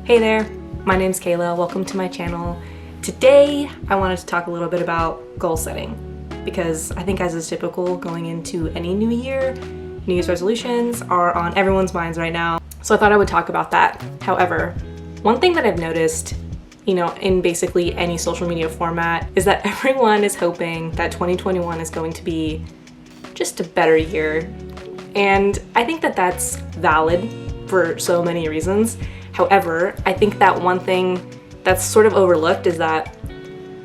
Hey there, my name's Kayla. Welcome to my channel. Today, I wanted to talk a little bit about goal setting because I think as is typical going into any new year, New Year's resolutions are on everyone's minds right now. So I thought I would talk about that. However, one thing that I've noticed, in basically any social media format is that everyone is hoping that 2021 is going to be just a better year. And I think that that's valid for so many reasons. However, I think that one thing that's sort of overlooked is that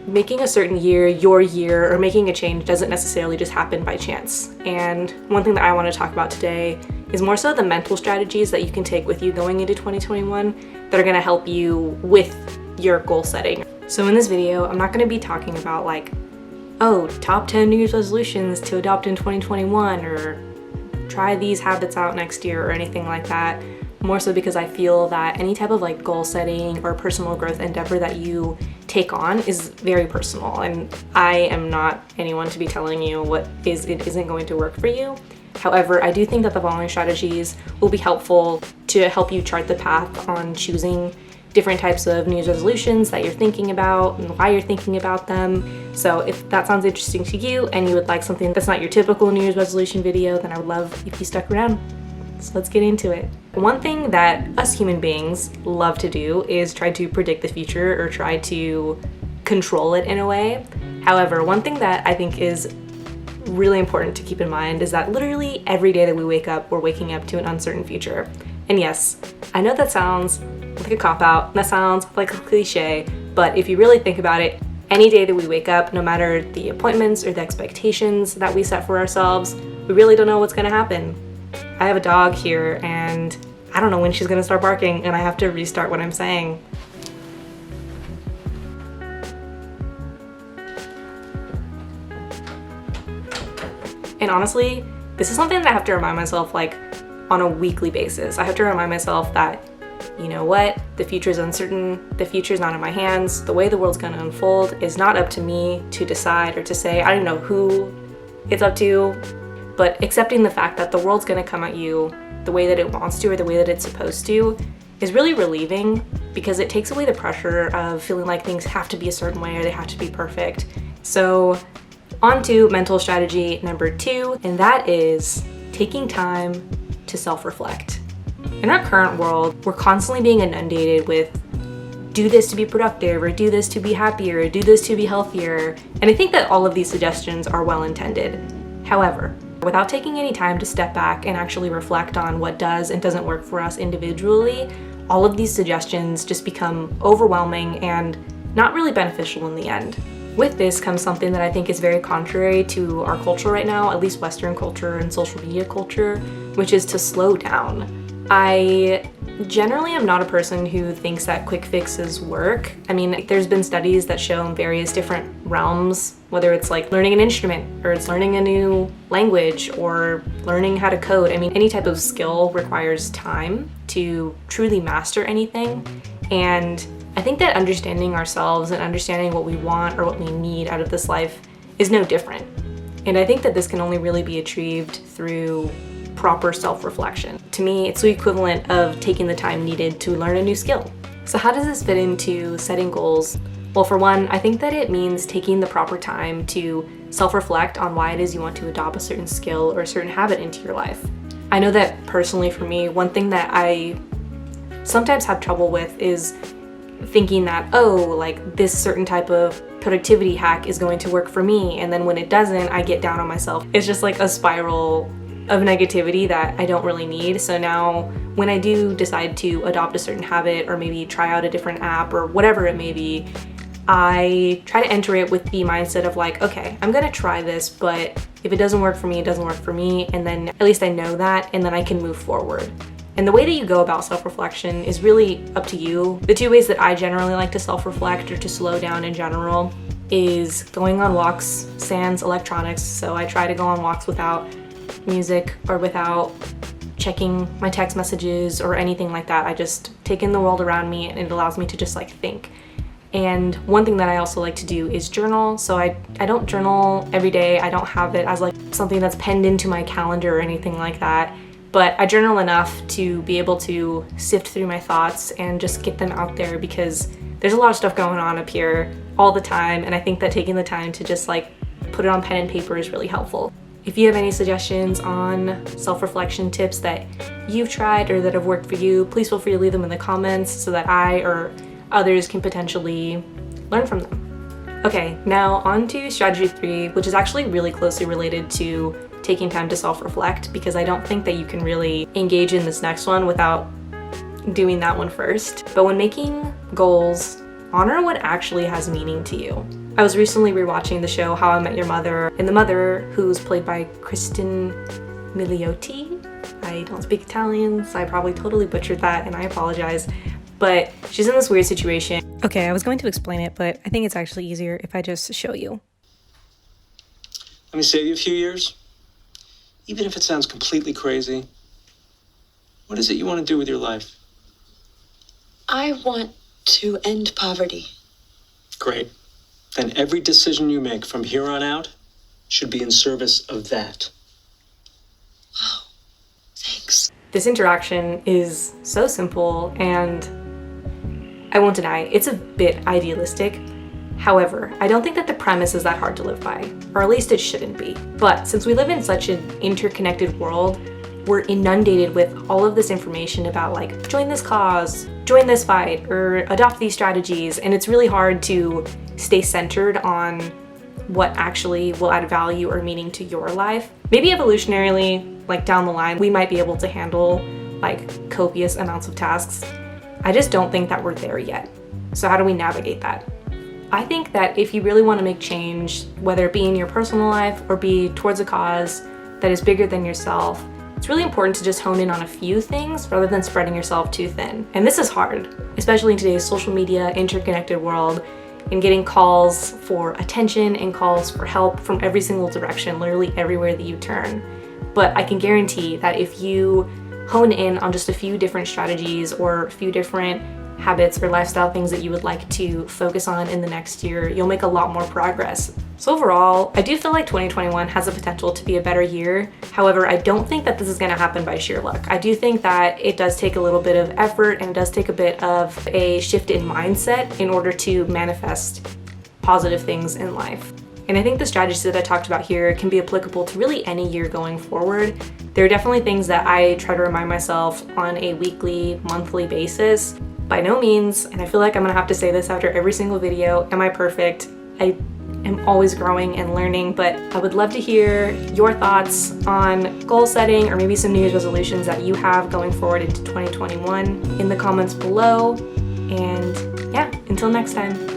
making a certain year your year or making a change doesn't necessarily just happen by chance. And one thing that I want to talk about today is more so the mental strategies that you can take with you going into 2021 that are going to help you with your goal setting. So in this video, I'm not going to be talking about top 10 New Year's resolutions to adopt in 2021 or try these habits out next year or anything like that. More so because I feel that any type of goal setting or personal growth endeavor that you take on is very personal, and I am not anyone to be telling you what isn't going to work for you. However, I do think that the following strategies will be helpful to help you chart the path on choosing different types of New Year's resolutions that you're thinking about and why you're thinking about them. So if that sounds interesting to you and you would like something that's not your typical New Year's resolution video, then I would love if you stuck around. So let's get into it. One thing that us human beings love to do is try to predict the future or try to control it in a way. However, one thing that I think is really important to keep in mind is that literally every day that we wake up, we're waking up to an uncertain future. And yes, I know that sounds like a cop-out, that sounds like a cliche, but if you really think about it, any day that we wake up, no matter the appointments or the expectations that we set for ourselves, we really don't know what's gonna happen. I have a dog here and I don't know when she's gonna start barking and I have to restart what I'm saying. And honestly, this is something that I have to remind myself on a weekly basis. I have to remind myself that, you know what, the future is uncertain, the future is not in my hands, the way the world's gonna unfold is not up to me to decide or to say. I don't know who it's up to, but accepting the fact that the world's gonna come at you the way that it wants to or the way that it's supposed to is really relieving because it takes away the pressure of feeling like things have to be a certain way or they have to be perfect. So on to mental strategy number 2, and that is taking time to self-reflect. In our current world, we're constantly being inundated with do this to be productive or do this to be happier or do this to be healthier. And I think that all of these suggestions are well intended. However, without taking any time to step back and actually reflect on what does and doesn't work for us individually, all of these suggestions just become overwhelming and not really beneficial in the end. With this comes something that I think is very contrary to our culture right now, at least Western culture and social media culture, which is to slow down. I generally am not a person who thinks that quick fixes work. I mean, there's been studies that show in various different realms, whether it's learning an instrument or it's learning a new language or learning how to code. I mean, any type of skill requires time to truly master anything. And I think that understanding ourselves and understanding what we want or what we need out of this life is no different. And I think that this can only really be achieved through proper self-reflection. To me, it's the equivalent of taking the time needed to learn a new skill. So how does this fit into setting goals? Well, for one, I think that it means taking the proper time to self-reflect on why it is you want to adopt a certain skill or a certain habit into your life. I know that personally for me, one thing that I sometimes have trouble with is thinking that, this certain type of productivity hack is going to work for me, and then when it doesn't, I get down on myself. It's just a spiral of negativity that I don't really need. So now when I do decide to adopt a certain habit or maybe try out a different app or whatever it may be, I try to enter it with the mindset of okay, I'm gonna try this, but if it doesn't work for me, it doesn't work for me, and then at least I know that, and then I can move forward. And the way that you go about self-reflection is really up to you. The 2 ways that I generally like to self-reflect or to slow down in general is going on walks, sans electronics. So I try to go on walks without music or without checking my text messages or anything like that. I just take in the world around me and it allows me to just think. And one thing that I also like to do is journal. So I don't journal every day. I don't have it as something that's penned into my calendar or anything like that. but I journal enough to be able to sift through my thoughts and just get them out there, because there's a lot of stuff going on up here all the time, and I think that taking the time to just like put it on pen and paper is really helpful. If you have any suggestions on self-reflection tips that you've tried or that have worked for you, please feel free to leave them in the comments so that I or others can potentially learn from them. Okay, now on to strategy 3, which is actually really closely related to taking time to self-reflect, because I don't think that you can really engage in this next one without doing that one first. But when making goals, honor what actually has meaning to you. I was recently rewatching the show How I Met Your Mother, and the mother, who's played by Kristen Milioti. I don't speak Italian, so I probably totally butchered that, and I apologize. But she's in this weird situation. Okay, I was going to explain it, but I think it's actually easier if I just show you. Let me save you a few years. Even if it sounds completely crazy, what is it you want to do with your life? I want to end poverty. Great. Then every decision you make from here on out should be in service of that. Wow, thanks. This interaction is so simple, and I won't deny it's a bit idealistic. However, I don't think that the premise is that hard to live by, or at least it shouldn't be. But since we live in such an interconnected world, we're inundated with all of this information about like, join this cause, join this fight, or adopt these strategies, and it's really hard to stay centered on what actually will add value or meaning to your life. Maybe evolutionarily, like down the line, we might be able to handle like copious amounts of tasks. I just don't think that we're there yet. So how do we navigate that? I think that if you really want to make change, whether it be in your personal life or be towards a cause that is bigger than yourself, it's really important to just hone in on a few things rather than spreading yourself too thin. And this is hard, especially in today's social media, interconnected world, and getting calls for attention and calls for help from every single direction, literally everywhere that you turn. But I can guarantee that if you hone in on just a few different strategies or a few different habits or lifestyle things that you would like to focus on in the next year, you'll make a lot more progress. So overall, I do feel like 2021 has the potential to be a better year. However, I don't think that this is going to happen by sheer luck. I do think that it does take a little bit of effort, and it does take a bit of a shift in mindset in order to manifest positive things in life. And I think the strategies that I talked about here can be applicable to really any year going forward. There are definitely things that I try to remind myself on a weekly, monthly basis. By no means, and I feel like I'm gonna have to say this after every single video, am I perfect? I am always growing and learning, but I would love to hear your thoughts on goal setting or maybe some New Year's resolutions that you have going forward into 2021 in the comments below. And yeah, until next time.